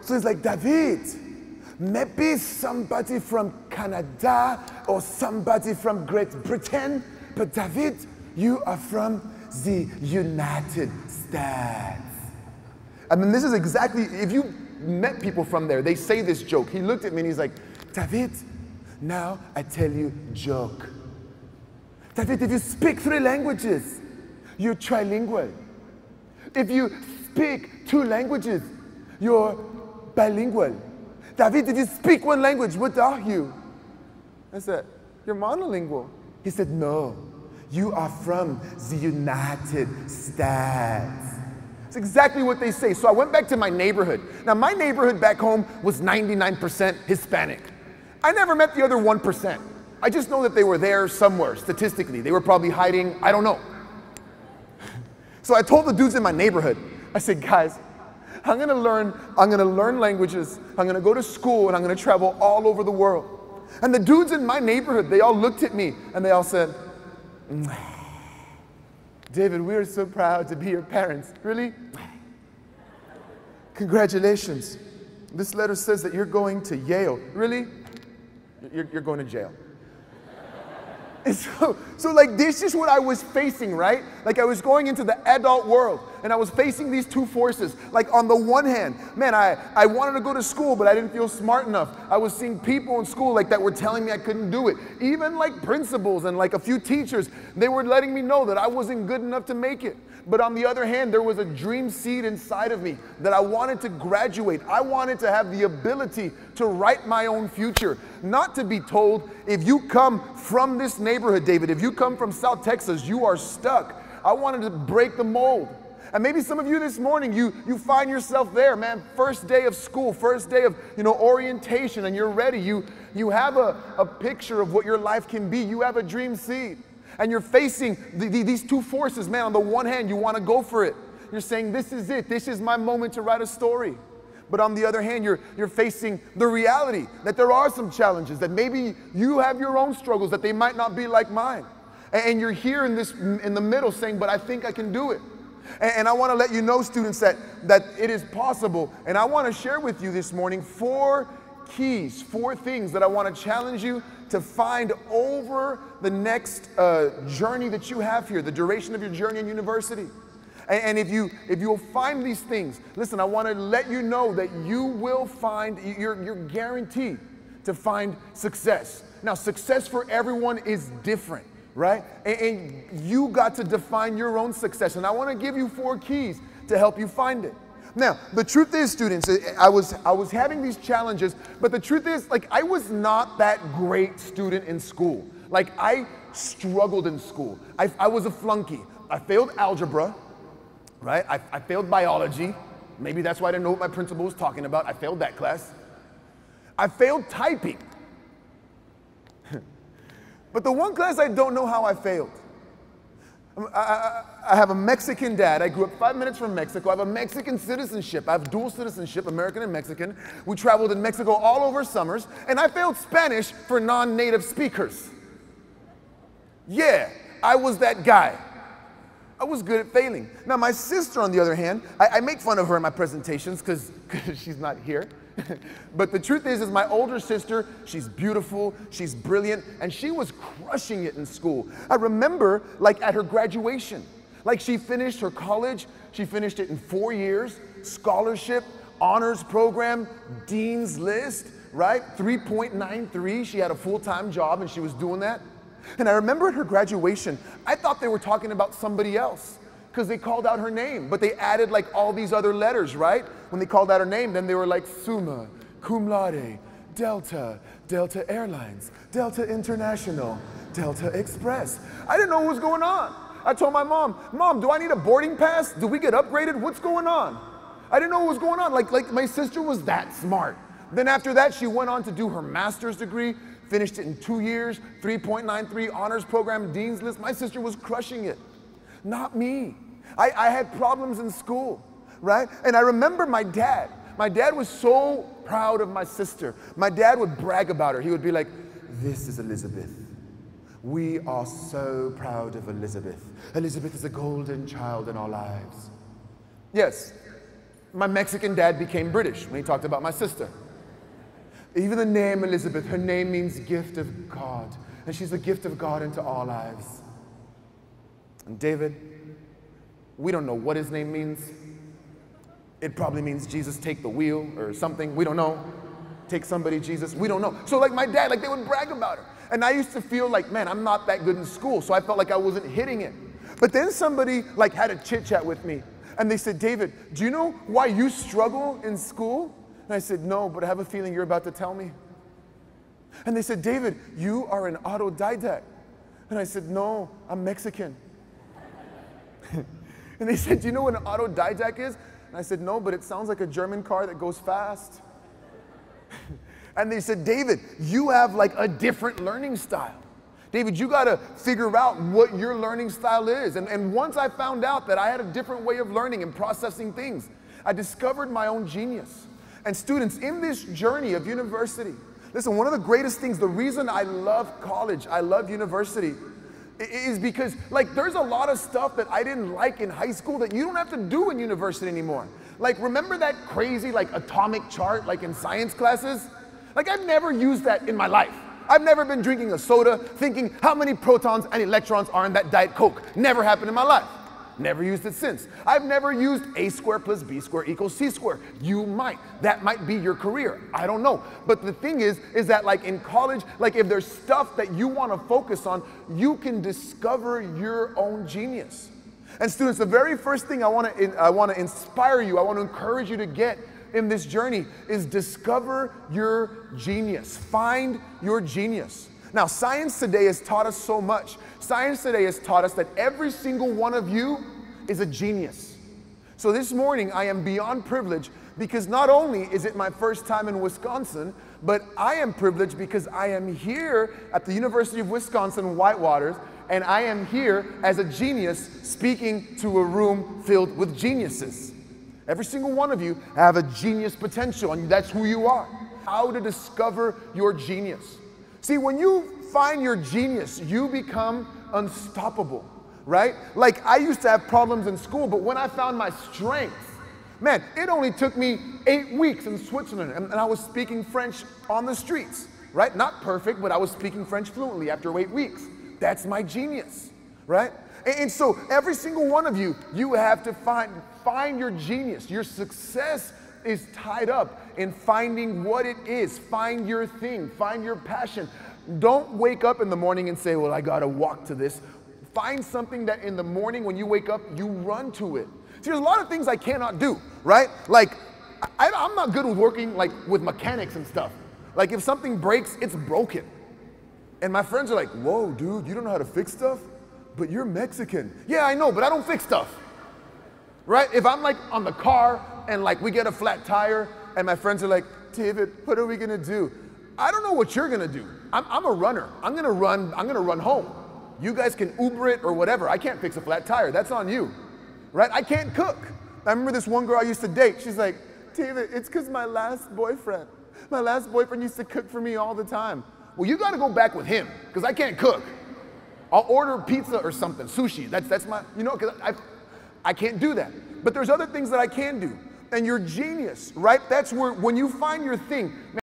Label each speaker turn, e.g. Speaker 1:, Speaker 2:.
Speaker 1: So he's like, David, maybe somebody from Canada or somebody from Great Britain, but David, you are from the United States. I mean, this is exactly, if you met people from there, they say this joke. He looked at me and he's like, David, now I tell you joke. David, if you speak 3 languages, you're trilingual. If you speak 2 languages, you're bilingual. David, if you speak 1 language, what are you? I said, you're monolingual. He said, no, you are from the United States. It's exactly what they say. So I went back to my neighborhood. Now, my neighborhood back home was 99% Hispanic. I never met the other 1%. I just know that they were there somewhere, statistically. They were probably hiding, I don't know. So I told the dudes in my neighborhood, I said, guys, I'm gonna learn languages, I'm gonna go to school, and I'm gonna travel all over the world. And the dudes in my neighborhood, they all looked at me, and they all said, David, we are so proud to be your parents. Really? Congratulations. This letter says that you're going to Yale. Really? You're going to jail. And so like this is what I was facing, right? Like I was going into the adult world and I was facing these 2 forces. Like on the one hand, man, I wanted to go to school, but I didn't feel smart enough. I was seeing people in school like that were telling me I couldn't do it. Even like principals and like a few teachers, they were letting me know that I wasn't good enough to make it. But on the other hand, there was a dream seed inside of me that I wanted to graduate. I wanted to have the ability to write my own future. Not to be told, if you come from this neighborhood, David, if you come from South Texas, you are stuck. I wanted to break the mold. And maybe some of you this morning, you find yourself there, man. First day of school, first day of orientation, and you're ready. You have a picture of what your life can be. You have a dream seed. And you're facing these 2 forces, man. On the one hand, you want to go for it. You're saying, this is it. This is my moment to write a story. But on the other hand, you're facing the reality that there are some challenges, that maybe you have your own struggles, that they might not be like mine. And you're here in the middle saying, but I think I can do it. And I want to let you know, students, that it is possible. And I want to share with you this morning 4 keys, 4 things that I want to challenge you to find over the next journey that you have here, the duration of your journey in university. And if you'll find these things, listen, I want to let you know that you will find, you're guaranteed to find success. Now, success for everyone is different, right? And you got to define your own success. And I want to give you 4 keys to help you find it. Now, the truth is, students, I was having these challenges, but the truth is, like, I was not that great student in school. Like, I struggled in school. I was a flunky. I failed algebra, right? I failed biology. Maybe that's why I didn't know what my principal was talking about. I failed that class. I failed typing. But the one class I don't know how I failed. I have a Mexican dad. I grew up 5 minutes from Mexico. I have a Mexican citizenship. I have dual citizenship, American and Mexican. We traveled in Mexico all over summers, and I failed Spanish for non-native speakers. Yeah, I was that guy. I was good at failing. Now, my sister, on the other hand, I make fun of her in my presentations because she's not here. But the truth is my older sister, she's beautiful, she's brilliant, and she was crushing it in school. I remember, like, at her graduation, like, she finished her college, she finished it in 4 years, scholarship, honors program, dean's list, right? 3.93, she had a full-time job and she was doing that. And I remember at her graduation, I thought they were talking about somebody else because they called out her name, but they added like all these other letters, right? When they called out her name, then they were like summa, cum laude, Delta, Delta Airlines, Delta International, Delta Express. I didn't know what was going on. I told my mom, Mom, do I need a boarding pass? Do we get upgraded? What's going on? I didn't know what was going on. Like my sister was that smart. Then after that, she went on to do her master's degree, finished it in 2 years, 3.93 honors program, dean's list. My sister was crushing it. Not me. I had problems in school, right? And I remember my dad. My dad was so proud of my sister. My dad would brag about her. He would be like, this is Elizabeth. We are so proud of Elizabeth. Elizabeth is a golden child in our lives. Yes, My Mexican dad became British when he talked about my sister. Even the name Elizabeth, her name means gift of God. And she's the gift of God into all lives. And David, we don't know what his name means. It probably means Jesus take the wheel or something. We don't know. Take somebody, Jesus. We don't know. So like my dad, like they would brag about her. And I used to feel like, man, I'm not that good in school. So I felt like I wasn't hitting it. But then somebody like had a chit chat with me. And they said, David, do you know why you struggle in school? And I said, no, but I have a feeling you're about to tell me. And they said, David, you are an autodidact. And I said, no, I'm Mexican. And they said, do you know what an autodidact is? And I said, no, but it sounds like a German car that goes fast. And they said, David, you have like a different learning style. David, you got to figure out what your learning style is. And once I found out that I had a different way of learning and processing things, I discovered my own genius. And students, in this journey of university, listen, one of the greatest things, the reason I love college, I love university, is because like there's a lot of stuff that I didn't like in high school that you don't have to do in university anymore. Like remember that crazy like atomic chart like in science classes? Like I've never used that in my life. I've never been drinking a soda thinking how many protons and electrons are in that Diet Coke. Never happened in my life. Never used it since. I've never used a squared plus b squared equals c squared. You might. That might be your career. I don't know. But the thing is that like in college, like if there's stuff that you want to focus on, you can discover your own genius. And students, the very first thing I want to inspire you, I want to encourage you to get in this journey is discover your genius. Find your genius. Now, science today has taught us so much. Science today has taught us that every single one of you is a genius. So this morning, I am beyond privileged because not only is it my first time in Wisconsin, but I am privileged because I am here at the University of Wisconsin-Whitewaters, and I am here as a genius speaking to a room filled with geniuses. Every single one of you have a genius potential, and that's who you are. How to discover your genius. See, when you find your genius, you become unstoppable, right? Like I used to have problems in school, but when I found my strength, man, it only took me 8 weeks in Switzerland, and I was speaking French on the streets, right? Not perfect, but I was speaking French fluently after 8 weeks. That's my genius, right? And so every single one of you, you have to find your genius. Your success is tied up in finding what it is. Find your thing, find your passion. Don't wake up in the morning and say, well, I gotta walk to this. Find something that in the morning when you wake up, you run to it. See, there's a lot of things I cannot do, right? Like, I'm not good with working like with mechanics and stuff. Like if something breaks, it's broken. And my friends are like, whoa, dude, you don't know how to fix stuff? But you're Mexican. Yeah, I know, but I don't fix stuff. Right? If I'm like on the car and like we get a flat tire and my friends are like, David, what are we gonna do? I don't know what you're gonna do. I'm a runner. I'm gonna run home. You guys can Uber it or whatever. I can't fix a flat tire. That's on you. Right? I can't cook. I remember this one girl I used to date. She's like, David, it's because my last boyfriend used to cook for me all the time. Well, you gotta go back with him because I can't cook. I'll order pizza or something, sushi. That's my, you know, because I can't do that. But there's other things that I can do. And your genius, right? That's where, when you find your thing,